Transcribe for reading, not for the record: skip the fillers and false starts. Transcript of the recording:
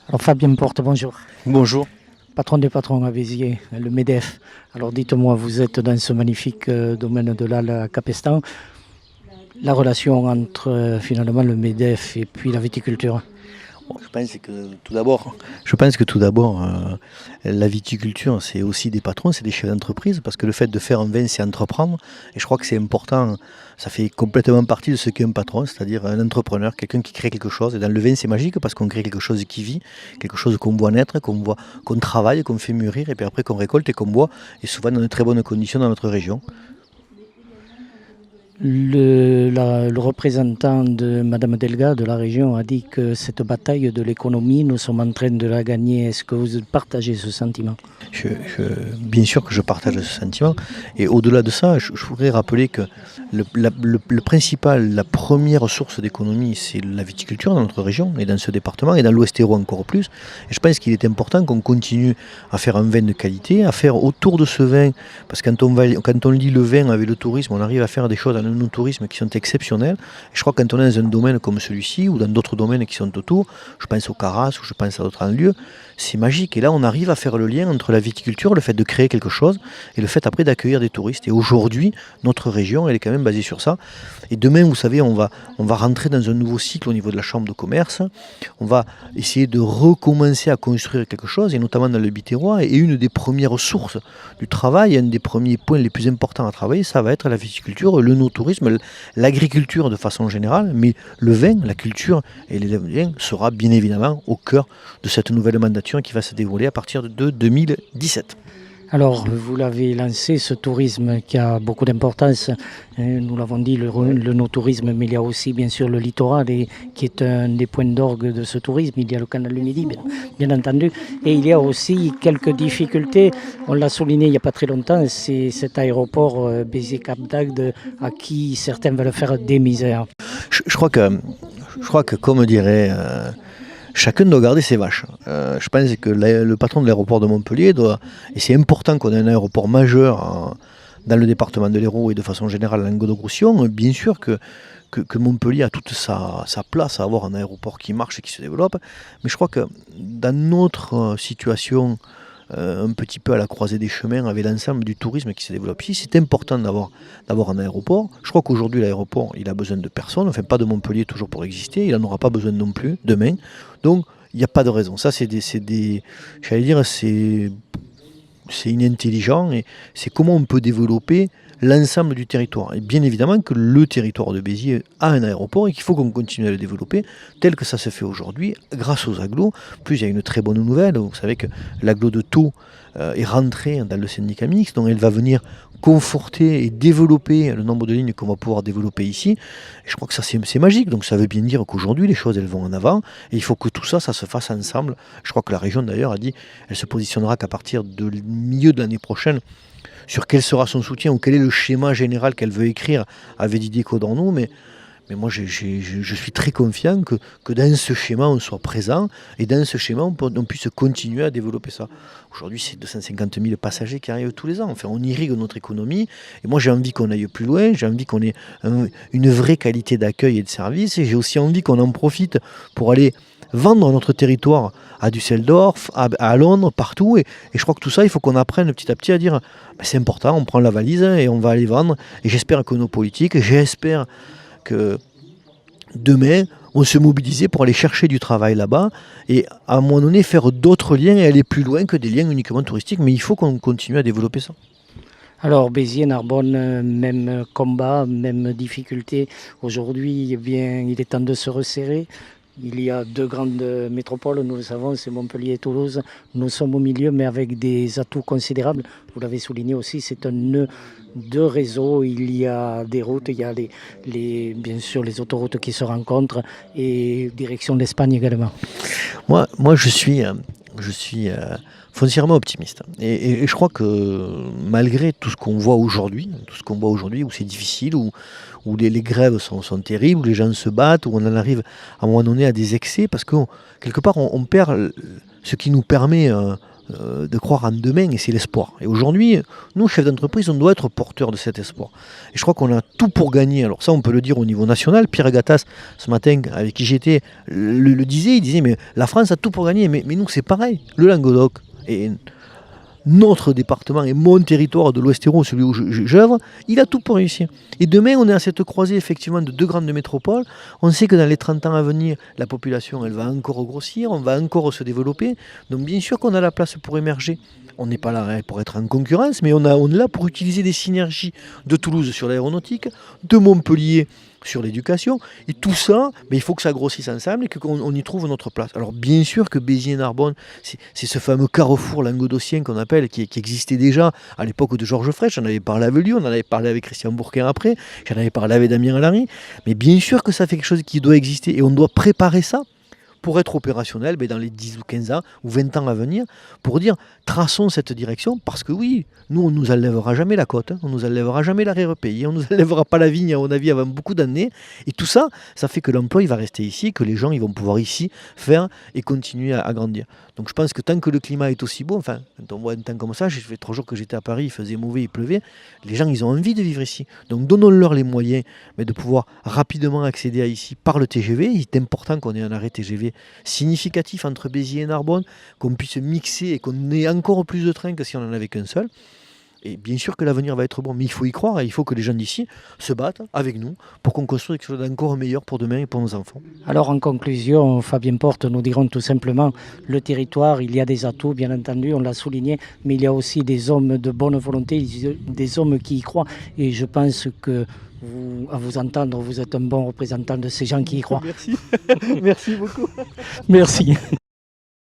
Alors Fabien Porte, bonjour. Bonjour. Patron des patrons à Béziers, le MEDEF. Alors dites-moi, vous êtes dans ce magnifique domaine de la Capestan. La relation entre finalement le MEDEF et puis la viticulture. Bon, je pense que tout d'abord, la viticulture, c'est aussi des patrons, c'est des chefs d'entreprise, parce que le fait de faire un vin, c'est entreprendre. Et je crois que c'est important, ça fait complètement partie de ce qu'est un patron, c'est-à-dire un entrepreneur, quelqu'un qui crée quelque chose. Et dans le vin, c'est magique parce qu'on crée quelque chose qui vit, quelque chose qu'on voit naître, qu'on travaille, qu'on fait mûrir, et puis après qu'on récolte et qu'on boit, et souvent dans de très bonnes conditions dans notre région. Le représentant de Madame Delga de la région a dit que cette bataille de l'économie, nous sommes en train de la gagner. Est-ce que vous partagez ce sentiment? Bien sûr que je partage ce sentiment. Et au-delà de ça, je voudrais rappeler que le principal, la première source d'économie, c'est la viticulture dans notre région et dans ce département et dans l'Ouest Hérault encore plus. Et je pense qu'il est important qu'on continue à faire un vin de qualité, à faire autour de ce vin, parce que quand on lit le vin avec le tourisme, on arrive à faire des choses dans le tourisme qui sont exceptionnelles. Et je crois que quand on est dans un domaine comme celui-ci ou dans d'autres domaines qui sont autour, je pense au Caras ou je pense à d'autres lieux, c'est magique. Et là, on arrive à faire le lien entre la viticulture, le fait de créer quelque chose, et le fait après d'accueillir des touristes. Et aujourd'hui, notre région, elle est quand même basée sur ça. Et demain, vous savez, on va rentrer dans un nouveau cycle au niveau de la chambre de commerce. On va essayer de recommencer à construire quelque chose, et notamment dans le Biterrois. Et une des premières sources du travail, un des premiers points les plus importants à travailler, ça va être la viticulture, le no-tourisme, l'agriculture de façon générale, mais le vin, la culture et les vins sera bien évidemment au cœur de cette nouvelle mandature qui va se dérouler à partir de 2017. Alors, vous l'avez lancé, ce tourisme qui a beaucoup d'importance. Nous l'avons dit, le no-tourisme, mais il y a aussi bien sûr le littoral qui est un des points d'orgue de ce tourisme. Il y a le canal du Midi, bien entendu. Et il y a aussi quelques difficultés. On l'a souligné il n'y a pas très longtemps, c'est cet aéroport Béziers-Cap d'Agde à qui certains veulent faire des misères. Je crois que comme dirait chacun doit garder ses vaches. Je pense que le patron de l'aéroport de Montpellier doit, et c'est important qu'on ait un aéroport majeur dans le département de l'Hérault et de façon générale en Languedoc-Roussillon. Bien sûr que Montpellier a toute sa place à avoir un aéroport qui marche et qui se développe, mais je crois que dans notre situation un petit peu à la croisée des chemins avec l'ensemble du tourisme qui se développe ici. C'est important d'avoir un aéroport. Je crois qu'aujourd'hui l'aéroport il a besoin de personne, enfin pas de Montpellier toujours pour exister, il n'en aura pas besoin non plus demain. Donc il n'y a pas de raison. Ça j'allais dire, c'est inintelligent et c'est comment on peut développer l'ensemble du territoire. Et bien évidemment que le territoire de Béziers a un aéroport et qu'il faut qu'on continue à le développer tel que ça se fait aujourd'hui grâce aux agglos. Plus il y a une très bonne nouvelle, vous savez que l'agglo de Thau est rentrée dans le syndicat mixte, donc elle va venir conforter et développer le nombre de lignes qu'on va pouvoir développer ici. Et je crois que ça c'est magique, donc ça veut bien dire qu'aujourd'hui les choses elles vont en avant et il faut que tout ça se fasse ensemble. Je crois que la région d'ailleurs a dit elle se positionnera qu'à partir du milieu de l'année prochaine sur quel sera son soutien ou quel est le schéma général qu'elle veut écrire avec Didier Codornou, mais moi je suis très confiant que dans ce schéma on soit présent et dans ce schéma on puisse continuer à développer ça. Aujourd'hui c'est 250 000 passagers qui arrivent tous les ans, enfin on irrigue notre économie et moi j'ai envie qu'on aille plus loin, j'ai envie qu'on ait une vraie qualité d'accueil et de service et j'ai aussi envie qu'on en profite pour aller vendre notre territoire à Düsseldorf, à Londres, partout. Et je crois que tout ça, il faut qu'on apprenne petit à petit à dire ben, c'est important, on prend la valise et on va aller vendre. Et j'espère que nos politiques, j'espère que demain, on se mobilisait pour aller chercher du travail là-bas et à un moment donné faire d'autres liens et aller plus loin que des liens uniquement touristiques. Mais il faut qu'on continue à développer ça. Alors Béziers, Narbonne, même combat, même difficulté. Aujourd'hui, eh bien, il est temps de se resserrer. Il y a deux grandes métropoles, nous le savons, c'est Montpellier et Toulouse. Nous sommes au milieu, mais avec des atouts considérables. Vous l'avez souligné aussi, c'est un nœud de réseau. Il y a des routes, il y a bien sûr les autoroutes qui se rencontrent et direction de l'Espagne également. Moi je suis foncièrement optimiste. Et je crois que malgré tout ce qu'on voit aujourd'hui, où c'est difficile, où les grèves sont terribles, où les gens se battent, où on en arrive à un moment donné à des excès, parce que quelque part on perd ce qui nous permet de croire en demain, et c'est l'espoir. Et aujourd'hui, nous, chefs d'entreprise, on doit être porteurs de cet espoir. Et je crois qu'on a tout pour gagner. Alors ça, on peut le dire au niveau national. Pierre Gattaz, ce matin, avec qui j'étais, le disait. Il disait, mais la France a tout pour gagner. Mais nous, c'est pareil. Le Languedoc et notre département et mon territoire de l'Ouest-Hérault, celui où j'œuvre, il a tout pour réussir. Et demain, on est à cette croisée effectivement de deux grandes métropoles. On sait que dans les 30 ans à venir, la population, elle va encore grossir, on va encore se développer. Donc bien sûr qu'on a la place pour émerger. On n'est pas là pour être en concurrence, mais on est là pour utiliser des synergies de Toulouse sur l'aéronautique, de Montpellier sur l'éducation, et tout ça, mais il faut que ça grossisse ensemble et qu'on y trouve notre place. Alors bien sûr que Béziers et Narbonne, c'est ce fameux carrefour languedocien qu'on appelle, qui existait déjà à l'époque de Georges Frêche. J'en avais parlé avec lui, on en avait parlé avec Christian Bourquin après, j'en avais parlé avec Damien Alary, mais bien sûr que ça fait quelque chose qui doit exister, et on doit préparer ça pour être opérationnel dans les 10 ou 15 ans ou 20 ans à venir, pour dire traçons cette direction, parce que oui, nous on ne nous enlèvera jamais la côte, on ne nous enlèvera jamais l'arrière-pays, on ne nous enlèvera pas la vigne à mon avis avant beaucoup d'années, et tout ça, ça fait que l'emploi il va rester ici, que les gens ils vont pouvoir ici faire et continuer à grandir. Donc je pense que tant que le climat est aussi beau, enfin quand on voit un temps comme ça, j'ai fait 3 jours que j'étais à Paris, il faisait mauvais, il pleuvait, les gens ils ont envie de vivre ici. Donc donnons-leur les moyens de pouvoir rapidement accéder à ici par le TGV. Il est important qu'on ait un arrêt TGV significatif entre Béziers et Narbonne, qu'on puisse mixer et qu'on ait encore plus de trains que si on n'en avait qu'un seul. Et bien sûr que l'avenir va être bon, mais il faut y croire et il faut que les gens d'ici se battent avec nous pour qu'on construise quelque chose d'encore meilleur pour demain et pour nos enfants. Alors en conclusion, Fabien Porte, nous dirons tout simplement, le territoire, il y a des atouts, bien entendu, on l'a souligné, mais il y a aussi des hommes de bonne volonté, des hommes qui y croient, et je pense que à vous entendre, vous êtes un bon représentant de ces gens qui y croient. Merci, merci beaucoup. Merci.